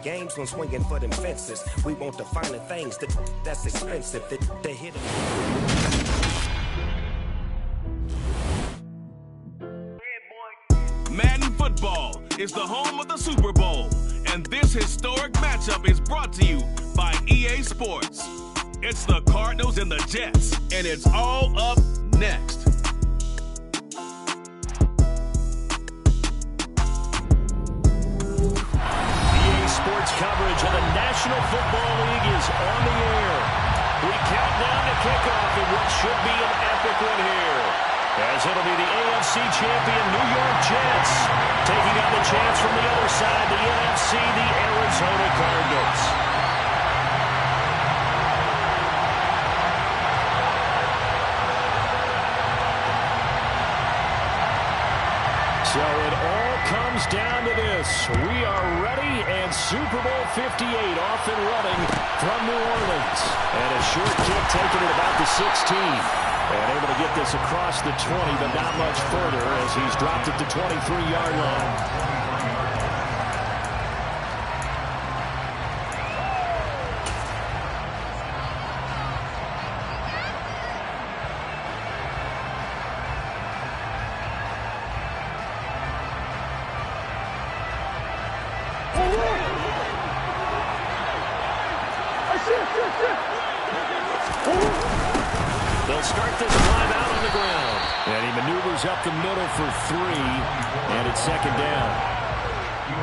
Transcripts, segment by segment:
games when swinging for them fences. We want the finer things that's expensive. The hidden. Madden Football is the home of the Super Bowl, and this historic matchup is brought to you by EA Sports. It's the Cardinals and the Jets, and it's all up next. EA Sports coverage of the National Football League is on the air. We count down to kickoff in what should be an epic one here, as it'll be the AFC champion New York Jets taking on the chance from the other side, the NFC, the Arizona Cardinals. So it all comes down to this. We are ready, and Super Bowl 58 off and running from New Orleans. And a short kick taken at about the 16. And able to get this across the 20, but not much further as he's dropped it to 23-yard line. They'll start this drive out on the ground. And he maneuvers up the middle for 3, and it's second down.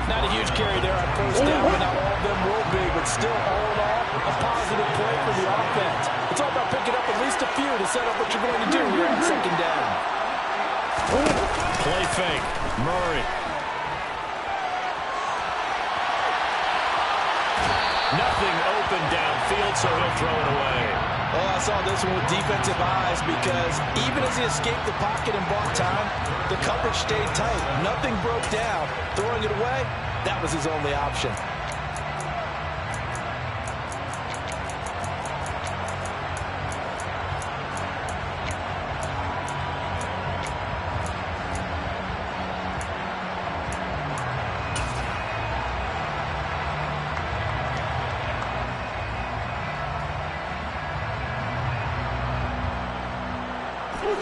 Not a huge carry there on first down, but not all of them will be. But still, all in all, a positive play for the offense. It's all about picking up at least a few to set up what you're going to do here on second down. Play fake. Murray. Nothing open downfield, so he'll throw it away. Oh, I saw this one with defensive eyes because even as he escaped the pocket and bought time, the coverage stayed tight. Nothing broke down. Throwing it away, that was his only option.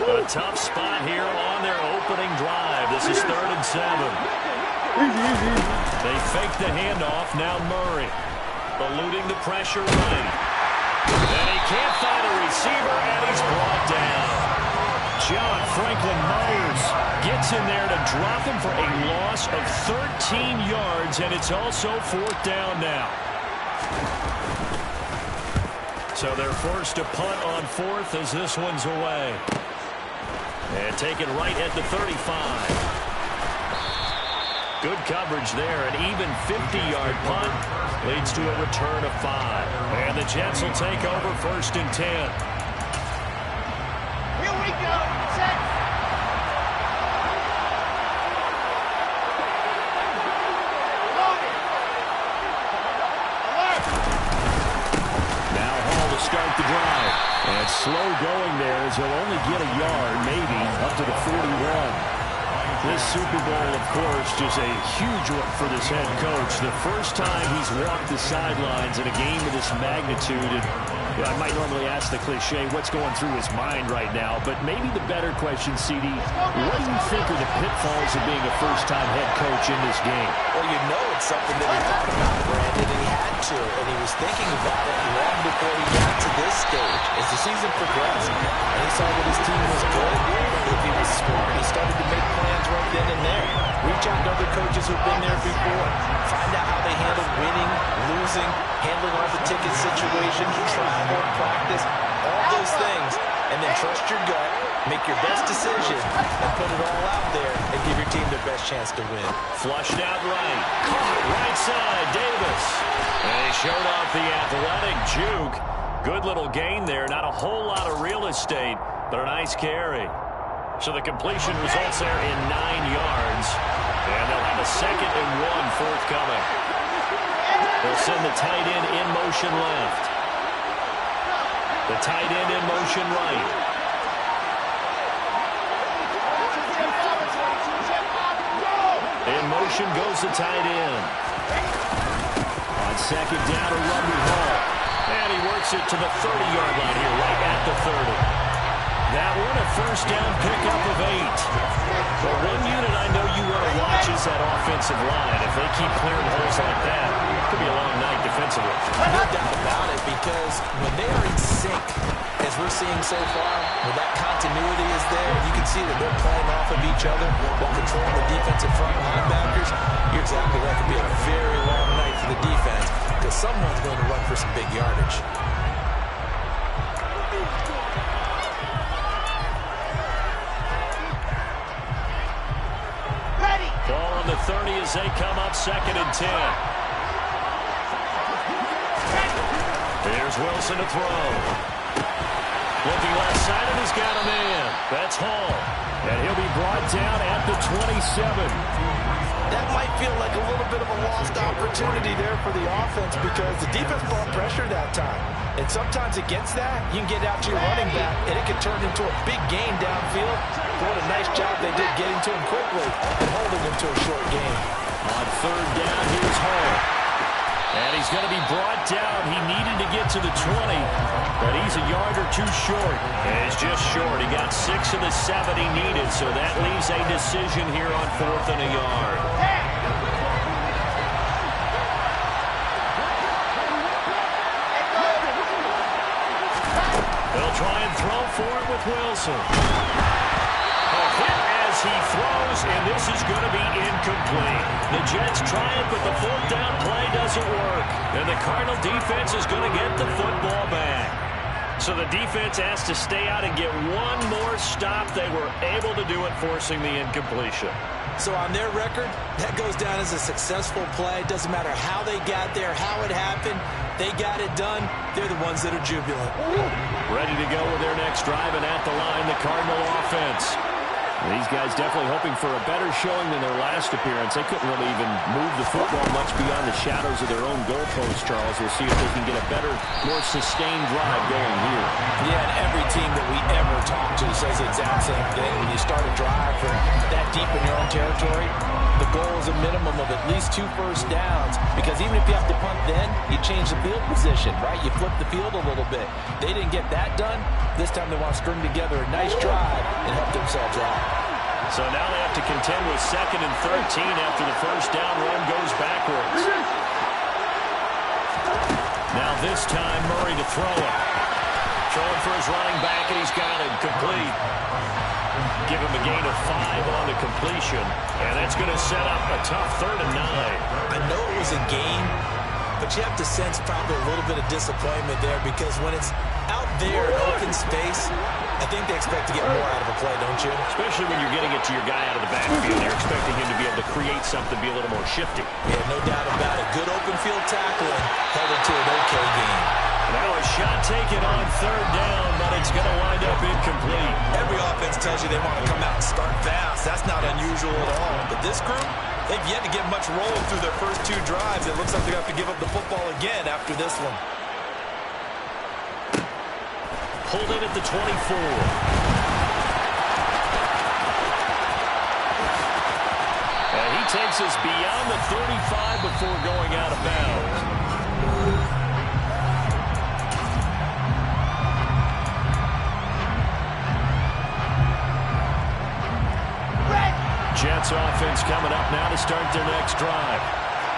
A tough spot here on their opening drive. This is 3rd and 7. They fake the handoff. Now Murray eluding the pressure right. And he can't find a receiver, and he's brought down. John Franklin Myers gets in there to drop him for a loss of 13 yards, and it's also 4th down now. So they're forced to punt on 4th as this one's away. And taken right at the 35. Good coverage there. An even 50-yard punt leads to a return of 5. And the Jets will take over 1st and 10. Here we go. Set. Now Hall to start the drive. And slow going there as he'll only get a yard, maybe, up to the 41. This Super Bowl, of course, just a huge one for this head coach. The first time he's walked the sidelines in a game of this magnitude. And I might normally ask the cliche, what's going through his mind right now? But maybe the better question, CD, what do you think are the pitfalls of being a first-time head coach in this game? Well, you know it's something that he thought about, Brandon, and he had to. And he was thinking about it long before he got to this stage. As the season progressed, and he saw that his team was good, if he was smart, he started to make plans right then and there. Reach out to other coaches who've been there before. Find out how they handle winning, losing, handling all the ticket situations, travel, practice, all those things. And then trust your gut, make your best decision, and put it all out there and give your team their best chance to win. Flushed out right. Caught right side, Davis. And he showed off the athletic juke. Good little gain there. Not a whole lot of real estate, but a nice carry. So the completion results there in 9 yards. And they'll have a 2nd and 1 forthcoming. They'll send the tight end in motion left. The tight end in motion right. In motion goes the tight end. second down to run with Hall. And he works it to the 30-yard line here, right at the 30. That one a first down pickup of 8. But one unit I know you want to watch is that offensive line. If they keep clearing holes like that, it could be a long night defensively. No doubt about it, because when they are in sync, as we're seeing so far, when that continuity is there, you can see that they're playing off of each other while controlling the defensive front linebackers. You're exactly right. It could be a very long night for the defense because someone's going to run for some big yardage. Ball on the 30 as they come up 2nd and 10. Here's Wilson to throw. Looking left side, and he's got a man. That's Hall. And he'll be brought down at the 27. That might feel like a little bit of a lost opportunity there for the offense because the defense brought pressure that time. And sometimes against that, you can get out to your running back, and it can turn into a big gain downfield. What a nice job they did getting to him quickly and holding him to a short gain. On 3rd down, here's Hall. And he's going to be brought down. He needed to get to the 20, but he's a yard or 2 short. And he's just short. He got 6 of the 7 he needed, so that leaves a decision here on 4th and a yard. They'll try and throw for it with Wilson. A hit as he throws, and this is going to be incomplete. The Jets try it, but the 4th down play doesn't work. And the Cardinal defense is going to get the football back. So the defense has to stay out and get one more stop. They were able to do it, forcing the incompletion. So on their record, that goes down as a successful play. Doesn't matter how they got there, how it happened. They got it done. They're the ones that are jubilant. Ready to go with their next drive, and at the line, the Cardinal offense. These guys definitely hoping for a better showing than their last appearance. They couldn't really even move the football much beyond the shadows of their own goalposts, Charles. We'll see if they can get a better, more sustained drive going here. Yeah, and every team that we ever talk to says the exact same thing. When you start a drive from that deep in your own territory, the goal is a minimum of at least 2 first downs, because even if you have to punt then, you change the field position, right? You flip the field a little bit. They didn't get that done. This time they want to string together a nice drive and help themselves out. So now they have to contend with 2nd and 13 after the first down run goes backwards. Now this time Murray to throw it. Throwing for his running back, and he's got it complete. Give him a gain of 5 on the completion, and that's going to set up a tough 3rd and 9. I know it was a gain, but you have to sense probably a little bit of disappointment there, because when it's out there in open space, I think they expect to get more out of a play, don't you? Especially when you're getting it to your guy out of the backfield. You're expecting him to be able to create something, be a little more shifty. Yeah, no doubt about it. Good open field tackling, held it to an okay game. Now a shot taken on 3rd down, but it's going to wind up incomplete. Every offense tells you they want to come out and start fast. That's not unusual at all. But this group, they've yet to get much rolling through their first 2 drives. It looks like they have to give up the football again after this one. Pulled in at the 24. And he takes us beyond the 35 before going out of bounds. Jets offense coming up now to start their next drive.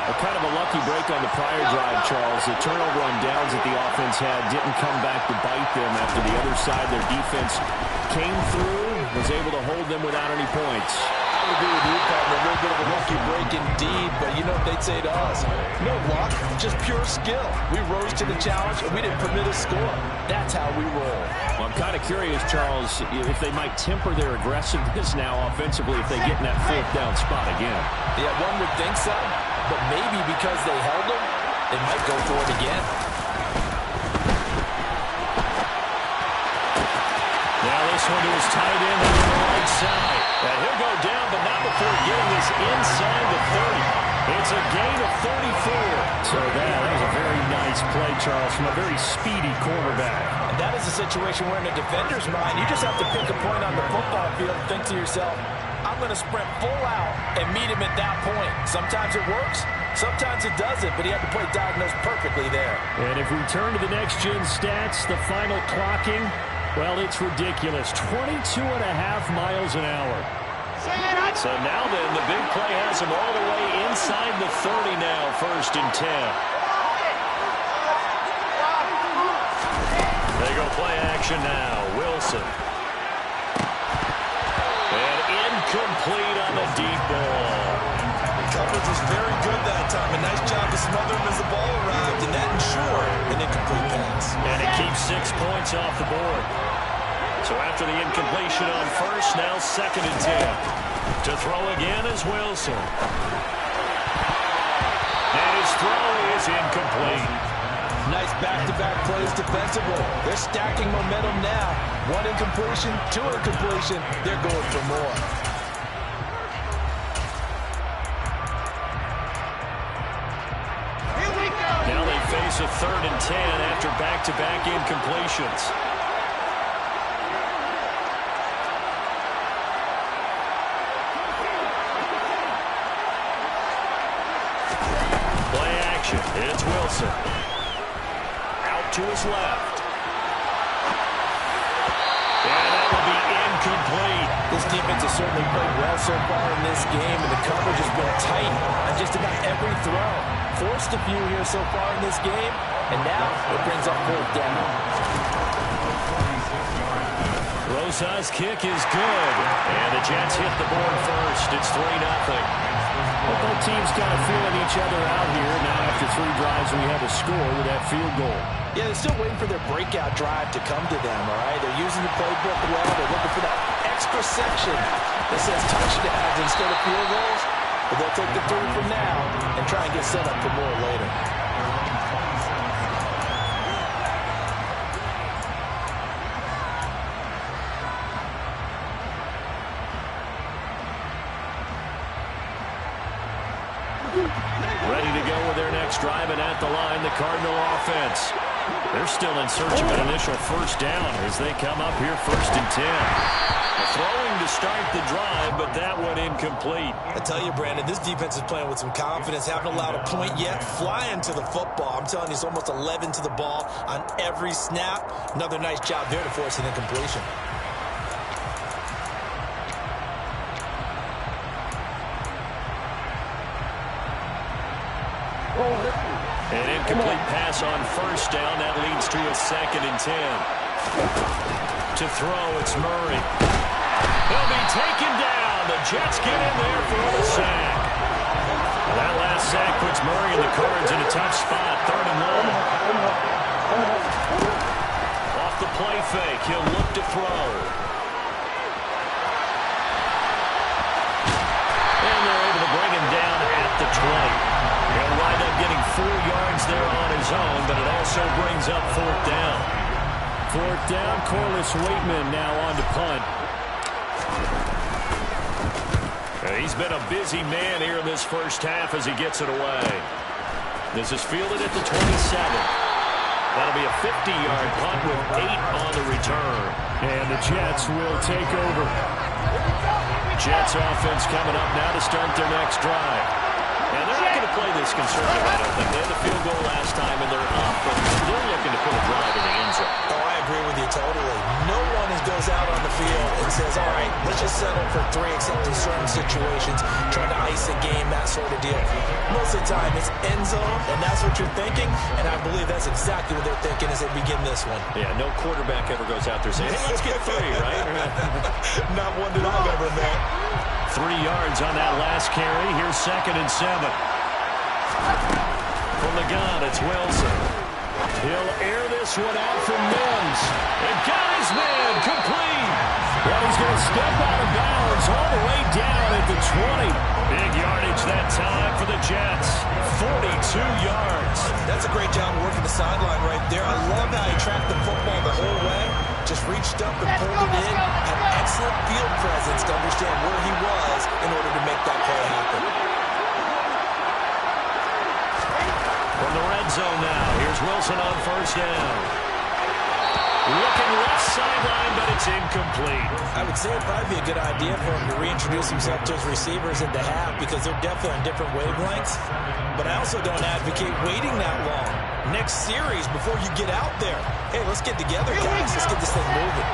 A kind of a lucky break on the prior drive, Charles. The turnover on downs that the offense had didn't come back to bite them after the other side. Their defense came through, was able to hold them without any points. I would agree with you, partner. A little bit of a lucky break indeed, but you know what they'd say to us? No luck, just pure skill. We rose to the challenge, and we didn't permit a score. That's how we roll. Well, I'm kind of curious, Charles, if they might temper their aggressiveness now offensively if they get in that 4th down spot again. Yeah, one would think so, but maybe because they held them, they might go for it again. Now this one to his tight end on the right side. And he'll go down, but not before getting this inside the 30. It's a gain of 34. So that was a very nice play, Charles, from a very speedy quarterback. And that is a situation where in a defender's mind, you just have to pick a point on the football field and think to yourself, I'm I'm going to sprint full out and meet him at that point. Sometimes it works, sometimes it doesn't, but he had to play diagnose perfectly there. And if we turn to the next-gen stats, the final clocking, well, it's ridiculous. 22.5 miles an hour. So now then, the big play has him all the way inside the 30 now, 1st and 10. They go play action now. Wilson. And incomplete on the deep ball. Coverage was very good that time. A nice job to smother him as the ball arrived, and that ensured an incomplete pass. And it keeps 6 points off the board. So after the incompletion on 1st, now 2nd and 10. To throw again is Wilson. And his throw is incomplete. Nice back-to-back plays defensively. They're stacking momentum now. 1 incompletion, 2 incompletion. They're going for more. Here we go. Now they face a 3rd and 10 after back-to-back incompletions. It's Wilson. Out to his left. And that will be incomplete. This defense has certainly played well so far in this game, and the coverage has been tight on just about every throw. Forced a few here so far in this game, and now it brings up 4th down. Rosa's kick is good. And the Jets hit the board first. It's 3-0. But both teams kind of feeling each other out here. Now after 3 drives, we have a score with that field goal. Yeah, they're still waiting for their breakout drive to come to them, all right? They're using the playbook well. They're looking for that extra section that says touchdowns instead of field goals. But they'll take the 3 for now and try and get set up for more later. Ready to go with their next drive, and at the line, the Cardinal offense. They're still in search of an initial 1st down as they come up here 1st and 10. Throwing to start the drive, but that one incomplete. I tell you, Brandon, this defense is playing with some confidence. Haven't allowed a point yet. Flying to the football. I'm telling you, it's almost 11 to the ball on every snap. Another nice job there to force an incompletion. An incomplete pass on 1st down. That leads to a 2nd and 10. To throw, it's Murray. He'll be taken down. The Jets get in there for a sack. That last sack puts Murray and the Cards in a tough spot. 3rd and 1. Off the play fake, he'll look to throw. And they're able to bring him down at the 20. He'll wind up getting 4 yards there on his own, but it also brings up 4th down. 4th down, Corliss Waitman now on to punt. He's been a busy man here in this 1st half as he gets it away. This is fielded at the 27. That'll be a 50-yard punt with 8 on the return. And the Jets will take over. Jets offense coming up now to start their next drive. And they're not going to play this conservative, I don't think. They had the field goal last time, and they're up. But they're looking to put a drive in the end zone. Oh, I agree with you totally. No one goes out on the field and says, all right, let's just settle for 3, except in certain situations, trying to ice a game, that sort of deal. Most of the time, it's end zone, and that's what you're thinking. And I believe that's exactly what they're thinking as they begin this one. Yeah, no quarterback ever goes out there saying, hey, let's get 3, right? Not one that I've ever met. 3 yards on that last carry. Here's 2nd and 7. From the gun, it's Wilson. He'll air this one out from Mims. And got his man complete. Well, he's going to step out of bounds all the way down at the 20. Big yardage that time for the Jets. 42 yards. That's a great job of working the sideline right there. I love how he tracked the football the whole way. Just reached up and pulled it in. Had excellent field presence to understand where he was in order to make that play happen. From the red zone now, here's Wilson on 1st down. Looking left sideline, but it's incomplete. I would say it'd probably be a good idea for him to reintroduce himself to his receivers in the half because they're definitely on different wavelengths. But I also don't advocate waiting that long. Next series before you get out there. Hey, let's get together, guys. Let's get this thing moving.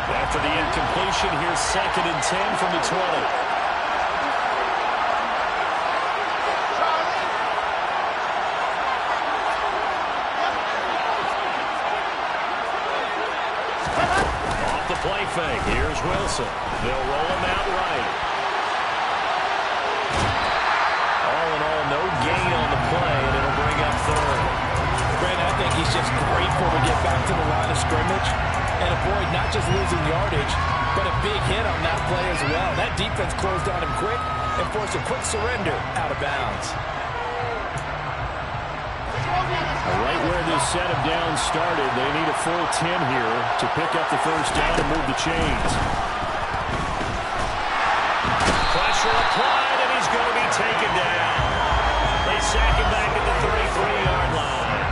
After the incompletion, here's 2nd and 10 from the 20. Play fake. Here's Wilson. They'll roll him out right. All in all, no gain on the play, and it'll bring up 3rd. Brandon, I think he's just grateful to get back to the line of scrimmage and avoid not just losing yardage, but a big hit on that play as well. That defense closed on him quick and forced a quick surrender out of bounds. Right where this set of downs started, they need a full 10 here to pick up the 1st down and move the chains. Pressure applied, and he's going to be taken down. They sack him back at the 33-yard line.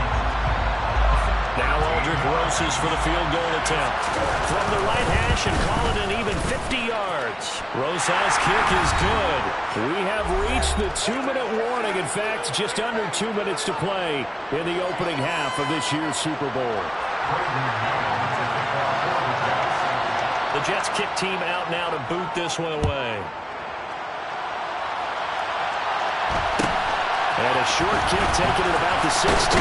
Now Aldrich Roses for the field goal attempt. From the right hash and call it an even 50 yards. Rosas' kick is good. We have reached the 2-minute warning. In fact, just under 2 minutes to play in the opening half of this year's Super Bowl. The Jets kick team out now to boot this one away. And a short kick taken at about the 16.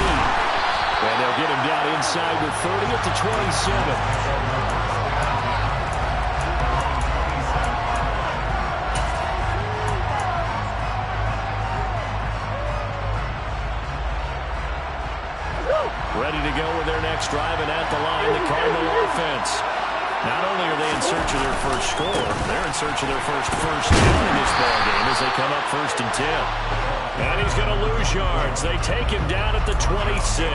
And they'll get him down inside with 30 at the 27. Ready to go with their next drive, and at the line, the Cardinal offense. Not only are they in search of their first score, they're in search of their first down in this ballgame as they come up 1st and 10. And he's going to lose yards. They take him down at the 26.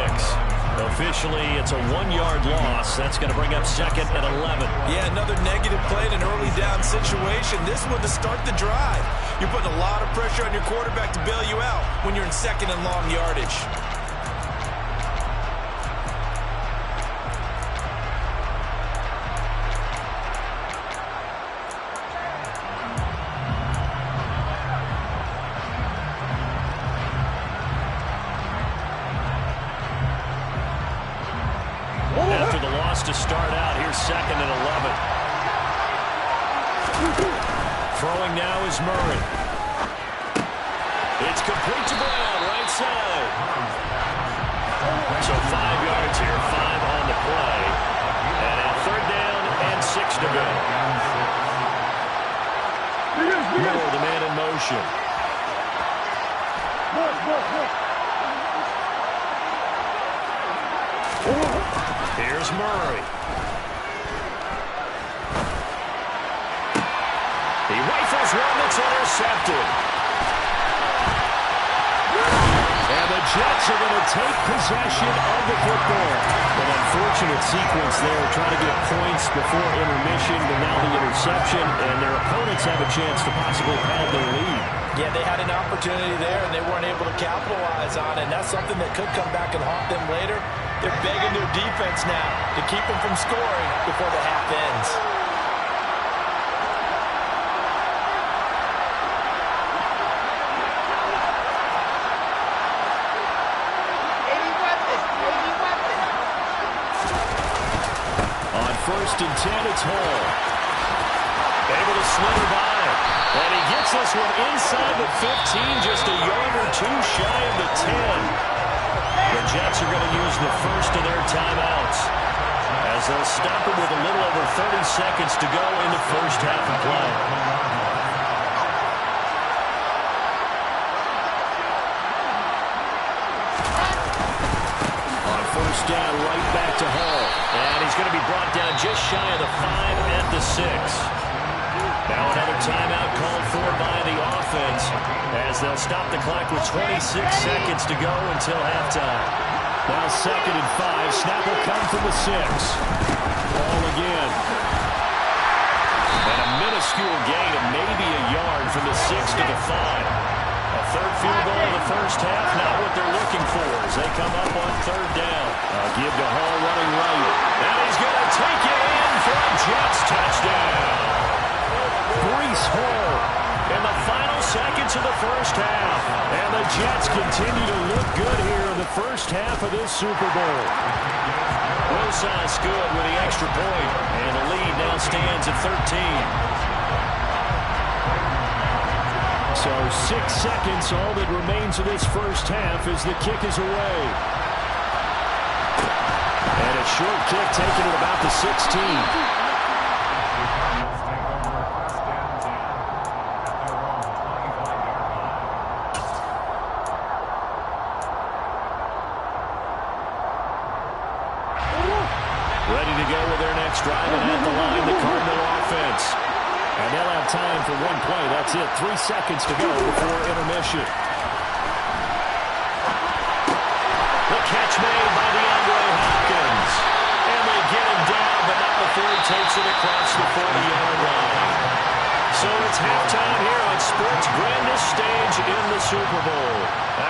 Officially, it's a 1-yard loss. That's going to bring up 2nd and 11. Yeah, another negative play in an early down situation. This one to start the drive. You're putting a lot of pressure on your quarterback to bail you out when you're in 2nd and long yardage. After the loss to start out, here's 2nd and 11. Throwing now is Murray. It's complete to Brown, right side. So 5 yards here, 5 on the play. And a 3rd down and 6 to go. Moore, the man in motion. Here's Murray. He rifles one that's intercepted. And the Jets are going to take possession of the football. An unfortunate sequence there, trying to get points before intermission, but now the interception, and their opponents have a chance to possibly pad their lead. Yeah, they had an opportunity there, and they weren't able to capitalize on it. And that's something that could come back and haunt them later. They're begging their defense now to keep them from scoring before the half ends. On 1st and 10, it's Hall. Able to slither by. And he gets this one inside the 15, just a yard or 2 shy of the 10. The Jets are going to use the first of their timeouts as they'll stop it with a little over 30 seconds to go in the first half of play. On 1st down, right back to Hall. And he's going to be brought down just shy of the 5 at the 6. Now another timeout called for by the offense as they'll stop the clock with 26 seconds to go until halftime. Now 2nd and 5. Snap will come from the 6. Ball again. And a minuscule gain of maybe a yard from the 6 to the 5. A 3rd field goal in the first half, not what they're looking for as they come up on 3rd down. Give to Hall running right. And he's going to Jets touchdown. Breece Hall in the final seconds of the first half. And the Jets continue to look good here in the first half of this Super Bowl. Rosas good with the extra point, and the lead now stands at 13. So 6 seconds, all that remains of this first half as the kick is away. And a short kick taken at about the 16. Ready to go with their next drive, and at the line, the Cardinal offense. And they'll have time for one play. That's it. 3 seconds to go before intermission. The catch made by DeAndre Hopkins. And they get him down, but not before he takes it across the 40-yard line. So it's halftime here on sports' grandest stage in the Super Bowl.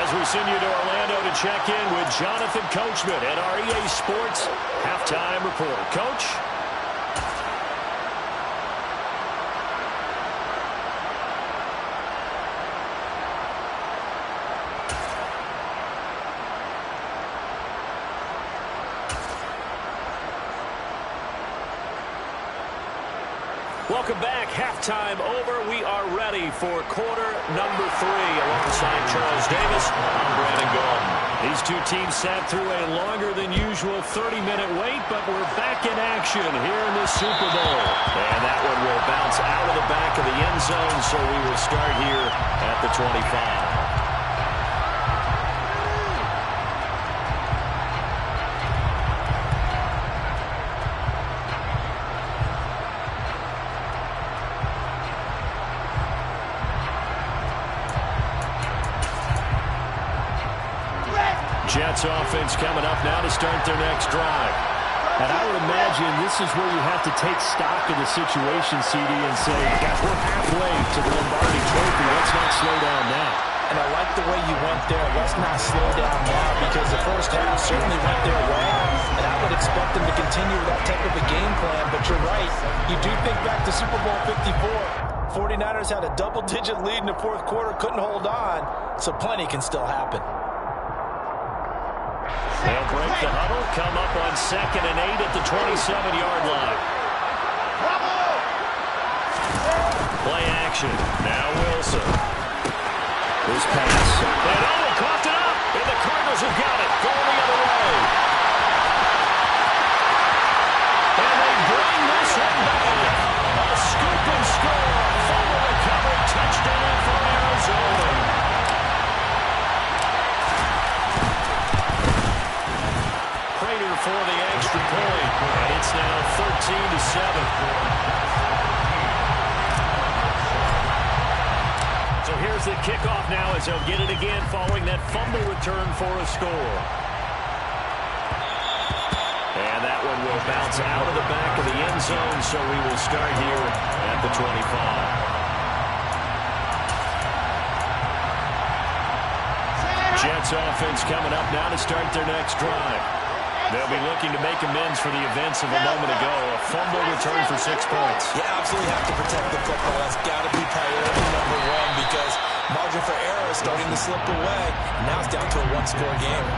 As we send you to Orlando to check in with Jonathan Coachman at our EA Sports Halftime Report. Coach? Welcome back. Halftime over. We are ready for quarter number 3. Alongside Charles Davis, I'm Brandon Gaulden. These two teams sat through a longer than usual 30-minute wait, but we're back in action here in the Super Bowl. And that one will bounce out of the back of the end zone, so we will start here at the 25. Jets offense coming up now to start their next drive. And I would imagine this is where you have to take stock of the situation, CD, and say, guys, we're halfway to the Lombardi Trophy. Let's not slow down now. And I like the way you went there. Let's not slow down now, because the first half certainly went their way. And I would expect them to continue that type of a game plan. But you're right. You do think back to Super Bowl 54. 49ers had a double-digit lead in the fourth quarter, couldn't hold on. So plenty can still happen. They'll break the huddle, come up on 2nd and 8 at the 27-yard line. Play action. Now Wilson. This pass. And oh, coughed it up. And the Cardinals have got it. Going the other way. And they bring this one back. A scoop and score. Fumble recovered. Touchdown for Arizona. For the extra point, and it's now 13-7. So here's the kickoff now as they'll get it again following that fumble return for a score. And that one will bounce out of the back of the end zone, so we will start here at the 25. Jets offense coming up now to start their next drive. They'll be looking to make amends for the events of a moment ago. A fumble return for 6 points. You absolutely have to protect the football. That's got to be priority number 1, because margin for error is starting to slip away. Now it's down to a 1-score game.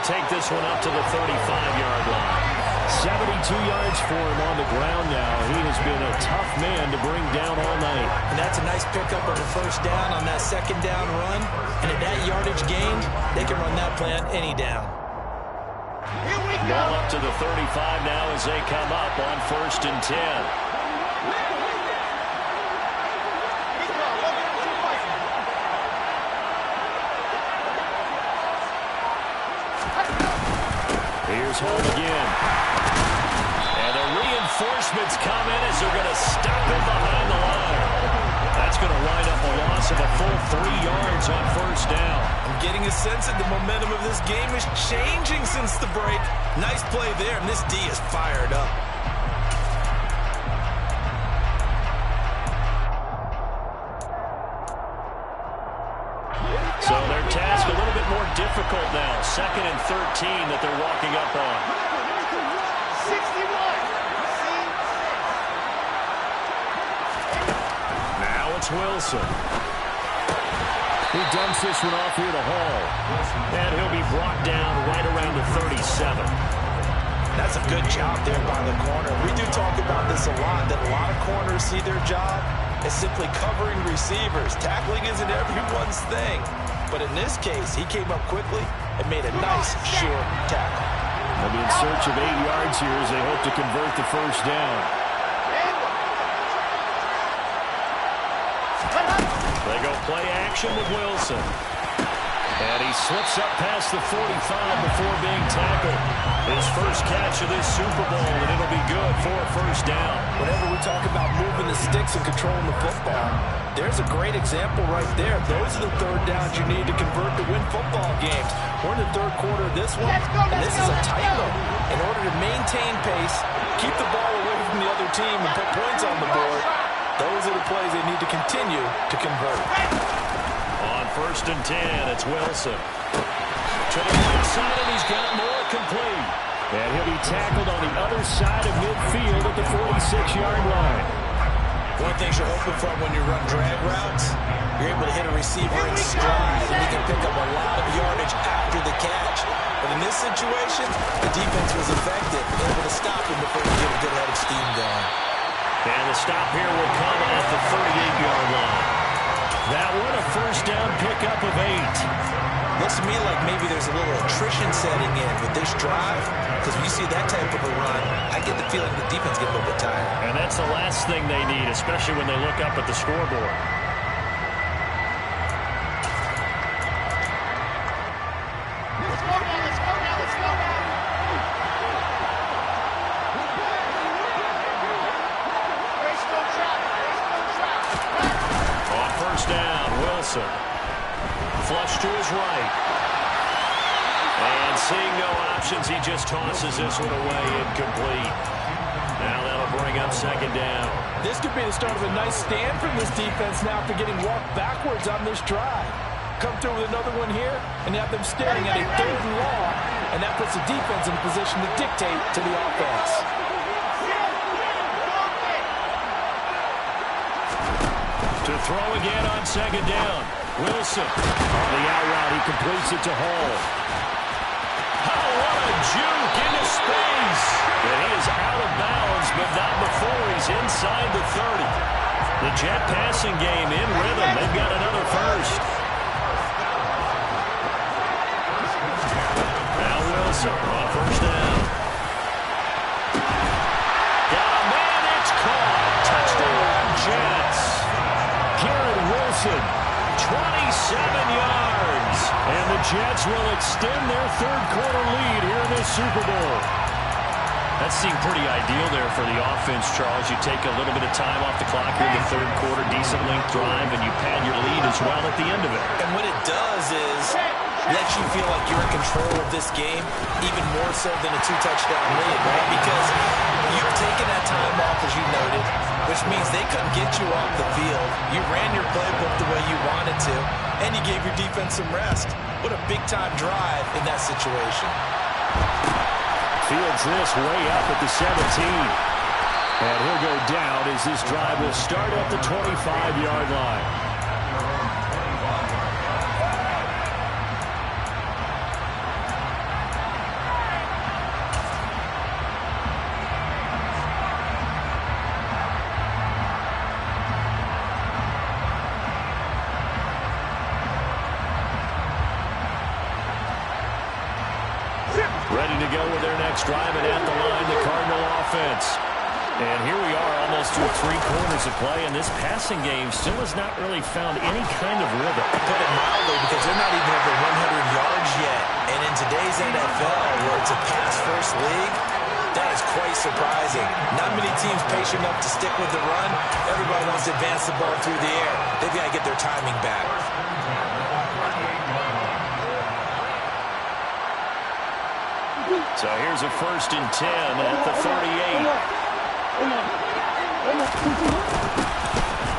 Take this one up to the 35-yard line. 72 yards for him on the ground now. He has been a tough man to bring down all night. And that's a nice pickup of a first down on that second down run. And at that yardage gained, they can run that play on any down. Here we go. Ball up to the 35 now as they come up on 1st and 10. Here's home again. And the reinforcements come in as they're going to stop him behind the line. That's going to wind up a loss of a full 3 yards on 1st down. I'm getting a sense that the momentum of this game is changing since the break. Nice play there, and this D is fired up. So their task a little bit more difficult now. 2nd and 13 that they're walking up on. 61. Now it's Wilson. He dumps this one off here to Hall. And he'll be brought down right around the 37. That's a good job there by the corner. We do talk about this a lot, that a lot of corners see their job as simply covering receivers. Tackling isn't everyone's thing. But in this case, he came up quickly and made a nice, sure tackle. They'll be in search of 8 yards here as they hope to convert the first down. They go play action with Wilson. And he slips up past the 45 before being tackled. His first catch of this Super Bowl, and it'll be good for a first down. Whenever we talk about moving the sticks and controlling the football, there's a great example right there. Those are the third downs you need to convert to win football games. We're in the third quarter of this one, and this is a tight one. In order to maintain pace, keep the ball away from the other team, and put points on the board, those are the plays they need to continue to convert. On 1st and 10, it's Wilson. To the right side, and he's got more complete. And he'll be tackled on the other side of midfield at the 46-yard line. One of the things you're hoping for when you run drag routes, you're able to hit a receiver in stride, and he can pick up a lot of yardage after the catch. But in this situation, the defense was effective, able to stop him before he get a good head of steam going. And the stop here will come at the 38-yard line. That one a first down pickup of 8. Looks to me like maybe there's a little attrition setting in with this drive, because when you see that type of a run, I get the feeling the defense gets a little bit tired. And that's the last thing they need, especially when they look up at the scoreboard. Let's go now, let's go now, let's go now. Race no trap, race no trap. On first down, Wilson. Flush to his right. And seeing no options, he just tosses this one away, incomplete. Now that'll bring up 2nd down. This could be the start of a nice stand from this defense now after getting walked backwards on this drive. Come through with another one here, and have them staring at a 3rd and long, and that puts the defense in a position to dictate to the offense. To throw again on 2nd down. Wilson on the out route. He completes it to Hall. Oh, what a juke into space. And he is out of bounds, but not before he's inside the 30. The Jet passing game in rhythm. They've got another first. Now Wilson on first down. Got a man, it's caught. Touchdown, Jets. Garrett Wilson, 27 yards. And the Jets will extend their 3rd quarter lead here in this Super Bowl. That seemed pretty ideal there for the offense, Charles. You take a little bit of time off the clock here in the 3rd quarter, decent length drive, and you pad your lead as well at the end of it. And what it does is let you feel like you're in control of this game, even more so than a 2-touchdown lead, right? Because you've taken that time off, as you noted, which means they couldn't get you off the field. You ran your playbook the way you wanted to, and you gave your defense some rest. What a big-time drive in that situation. Fields this way up at the 17. And he'll go down as this drive will start at the 25-yard line. Ready to go with their next drive, and at the line, the Cardinal offense. And here we are almost through 3 quarters of play, and this passing game still has not really found any kind of rhythm. I put it mildly because they're not even over 100 yards yet. And in today's NFL, where it's a pass-first league, that is quite surprising. Not many teams patient enough to stick with the run. Everybody wants to advance the ball through the air. They've got to get their timing back. So here's a 1st and 10 at the 38.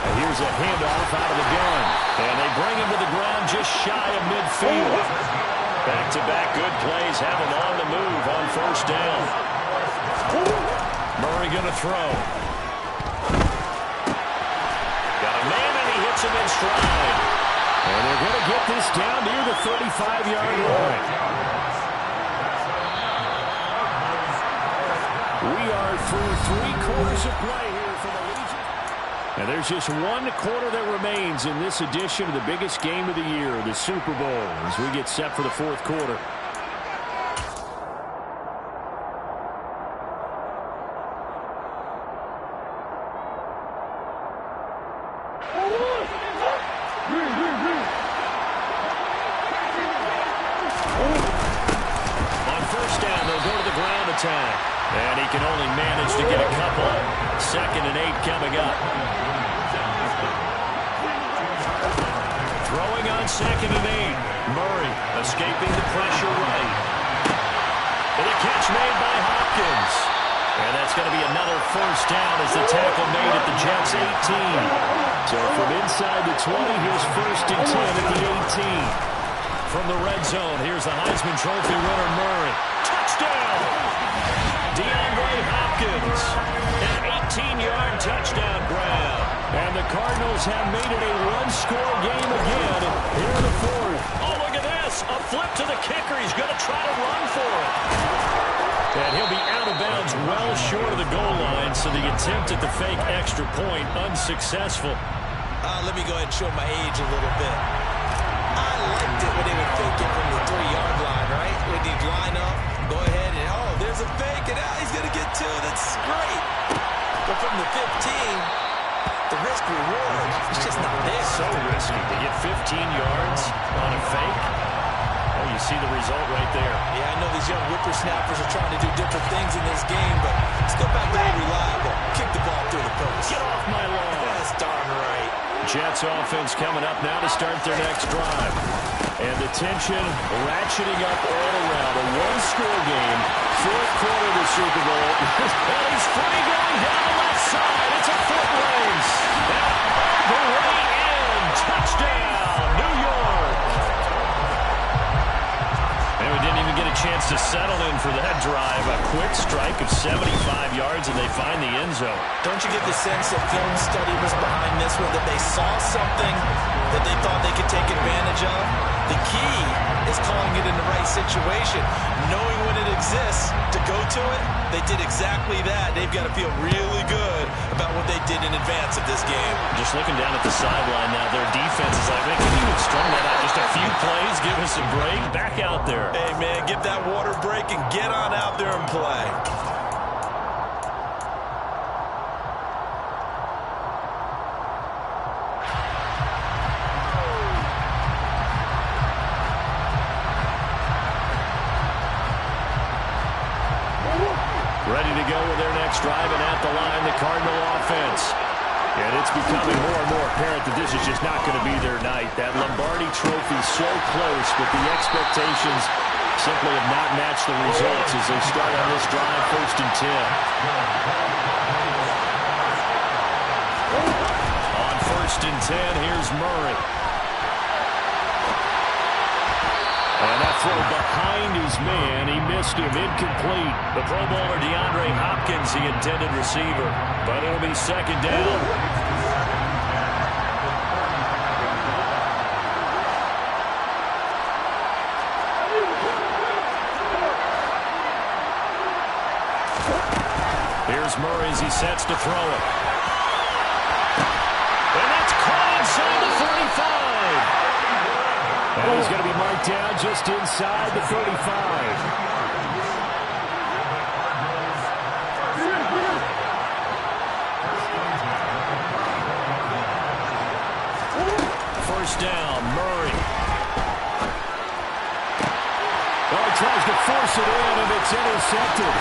And here's a handoff out of the gun. And they bring him to the ground just shy of midfield. Back-to-back good plays have him on the move on 1st down. Murray going to throw. Got a man and he hits him in stride. And they're going to get this down near the 35-yard line. We are through 3 quarters of play here for the Legion. And there's just 1 quarter that remains in this edition of the biggest game of the year, the Super Bowl, as we get set for the 4th quarter. On 1st down, they'll go to the ground attack. And he can only manage to get a couple. 2nd and 8 coming up. Throwing on 2nd and 8. Murray escaping the pressure right. And a catch made by Hopkins. And that's going to be another 1st down as the tackle made at the Jets 18. So from inside the 20, here's 1st and 10 at the 18. From the red zone, here's the Heisman Trophy winner, Murray. Touchdown! DeAndre Hopkins, an 18-yard touchdown grab. And the Cardinals have made it a 1-score game again here in the 4th. Oh, look at this. A flip to the kicker. He's going to try to run for it. And he'll be out of bounds well short of the goal line, so the attempt at the fake extra point unsuccessful. Let me go ahead and show my age a little bit. I liked it when they would fake it from the 3-yard line, right? When they'd line up, go ahead and, oh, there's a fake, and now he's going to get 2. That's great. But from the 15, the risk reward is just not there. So risky to get 15 yards on a fake. Oh, you see the result right there. Yeah, I know these young whippersnappers are trying to do different things in this game, but let's go back to being reliable. Kick the ball through the post. Get off my lawn. That's darn right. Jets offense coming up now to start their next drive. And the tension ratcheting up all around. A 1-score game. 4th quarter of the Super Bowl. And he's free going down the left side. It's a foot race. And all the way in. Touchdown, New York. And we didn't even get a chance to settle in for that drive. A quick strike of 75 yards, and they find the end zone. Don't you get the sense that film study was behind this one, that they saw something that they thought they could take advantage of? The key is calling it in the right situation, knowing when it exists to go to it. They did exactly that. They've got to feel really good about what they did in advance of this game. Just looking down at the sideline now, their defense is like, man, can you even strum that out? Just a few plays, give us a break, back out there. Hey, man, give that water break and get on out there and play. Ready to go with their next drive, and at the line, the Cardinal offense. And it's becoming more and more apparent that this is just not going to be their night. That Lombardi trophy so close, but the expectations simply have not matched the results as they start on this drive, 1st and 10. On 1st and 10, here's Murray. And that throw behind his man, he missed him, incomplete. The Pro Bowler DeAndre Hopkins, the intended receiver. But it'll be 2nd down. Here's Murray as he sets to throw it. And that's caught inside the 45. And he's going to be marked down just inside the 35. First down, Murray. Oh, he tries to force it in, and it's intercepted.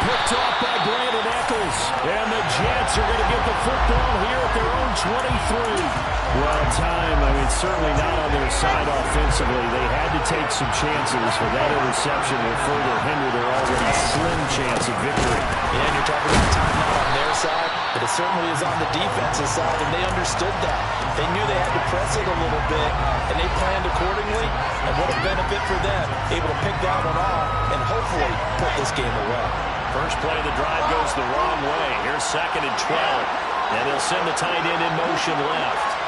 Picked off by Brandon Eccles. And the Jets are going to get the football here at their own 23. Well, time, certainly not on their side offensively. They had to take some chances, but that interception will further hinder their already slim chance of victory. Yeah, and you're talking about time not on their side, but it certainly is on the defensive side, and they understood that. They knew they had to press it a little bit, and they planned accordingly, and what a benefit for them, able to pick that one off and hopefully put this game away. First play of the drive goes the wrong way. Here's 2nd and 12, and they'll send the tight end in motion left.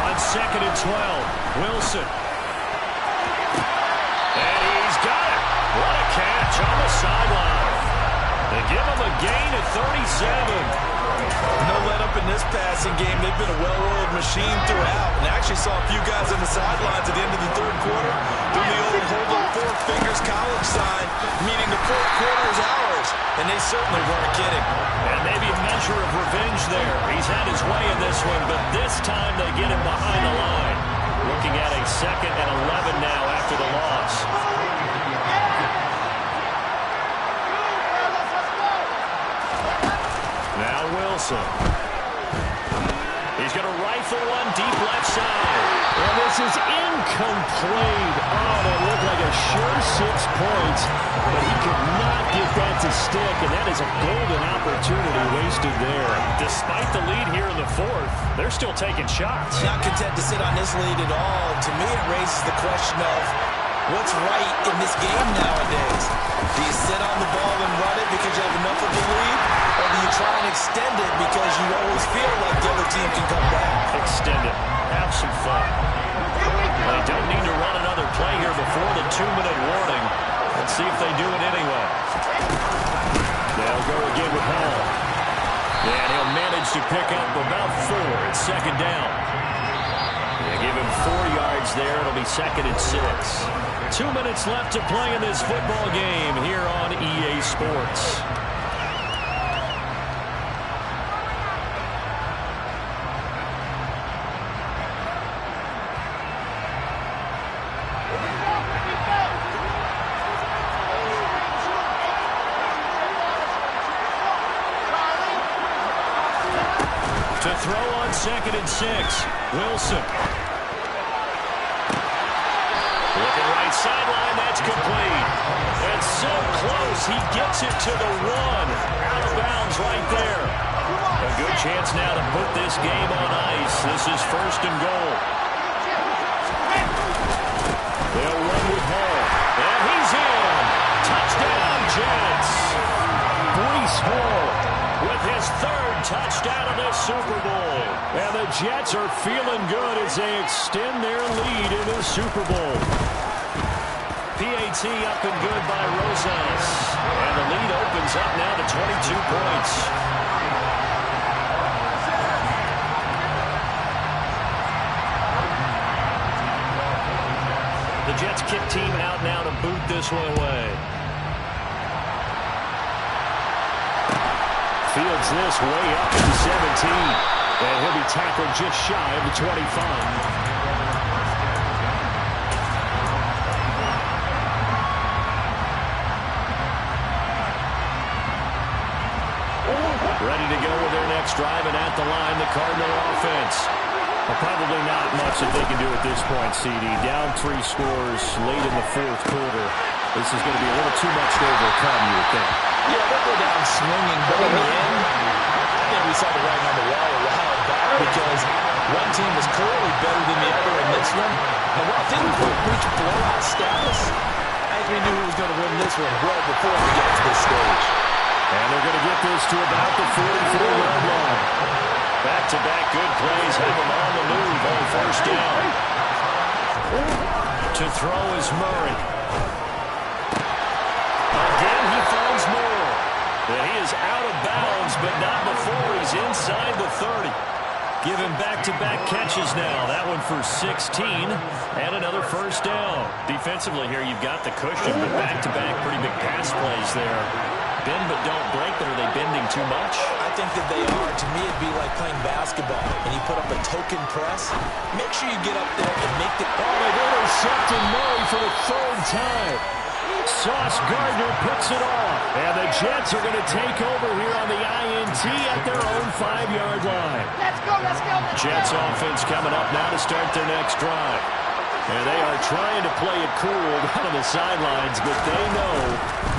On 2nd and 12, Wilson. And he's got it. What a catch on the sideline. They give him a gain at 37. No let up in this passing game. They've been a well-oiled machine throughout. And I actually saw a few guys on the sidelines at the end of the third quarter doing the old hold up 4 fingers college sign, meaning the fourth quarter is ours. And they certainly weren't kidding. And maybe a measure of revenge there. He's had his way in this one, but this time they get him behind the line. Looking at a 2nd and 11 now after the loss. Now Wilson. He's going to rifle one deep left side. And this is incomplete. Oh, that looked like a sure 6 points. But he could not get that to stick. And that is a golden opportunity wasted there. Despite the lead here in the 4th, they're still taking shots. Not content to sit on this lead at all. To me, it raises the question of what's right in this game nowadays. Do you sit on the ball and run it because you have enough of the lead? Or do you try and extend it because you always feel like the other team can come back? Extend it. Have some fun. They don't need to run another play here before the 2-minute warning. Let's see if they do it anyway. They'll go again with Hall. And he'll manage to pick up about 4 at 2nd down. They give him 4 yards there. It'll be 2nd and 6. 2 minutes left to play in this football game here on EA Sports. To throw on 2nd and 6, Wilson. Looking right sideline, that's complete. And so close, he gets it to the 1. Out of bounds right there. A good chance now to put this game on ice. This is 1st and goal. They'll run with Hall. And he's in. Touchdown, Jets. Breece Hall with his 3rd touchdown of the Super Bowl. And the Jets are feeling good as they extend their lead in the Super Bowl. PAT up and good by Rosas. And the lead opens up now to 22 points. The Jets kick team out now to boot this one away. Fields this way up to 17. And he'll be tackled just shy of the 25. Ready to go with their next drive, and at the line, the Cardinal offense. Probably not much that they can do at this point, CD. Down 3 scores late in the 4th quarter. This is going to be a little too much to overcome, you would think. Yeah, they'll go down swinging, but in the end, I think we saw the writing on the wall a while back because one team was clearly better than the other in this one. And while things were reach blowout status, I think we knew who was going to win this one well before we get to this stage. And they're going to get this to about the 44-yard line. Back-to-back good plays have them on the move on 1st down. To throw is Murray. Again, he finds Moore. And he is out of bounds, but not before he's inside the 30. Give him back-to-back catches now. That one for 16 and another 1st down. Defensively here, you've got the cushion, but back-to-back pretty big pass plays there. Bend but don't break, but are they bending too much? I think that they are. To me, it'd be like playing basketball, and you put up a token press. Make sure you get up there and make the... Oh, they've intercepted Murray for the 3rd time. Sauce Gardner picks it off. And the Jets are going to take over here on the INT at their own 5-yard line. Let's go, let's go, let's go. Jets offense coming up now to start their next drive. And they are trying to play it cool down on the sidelines, but they know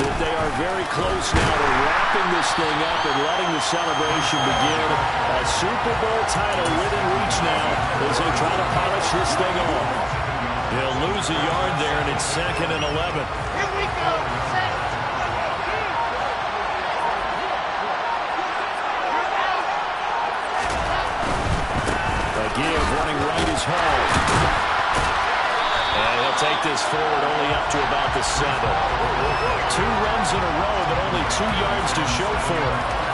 that they are very close now to wrapping this thing up and letting the celebration begin. A Super Bowl title within reach now as they try to polish this thing off. They'll lose a yard there, and it's 2nd and 11. Here we go. Set. A give running right is Hall. And he'll take this forward only up to about the 7. 2 runs in a row, but only 2 yards to show for it.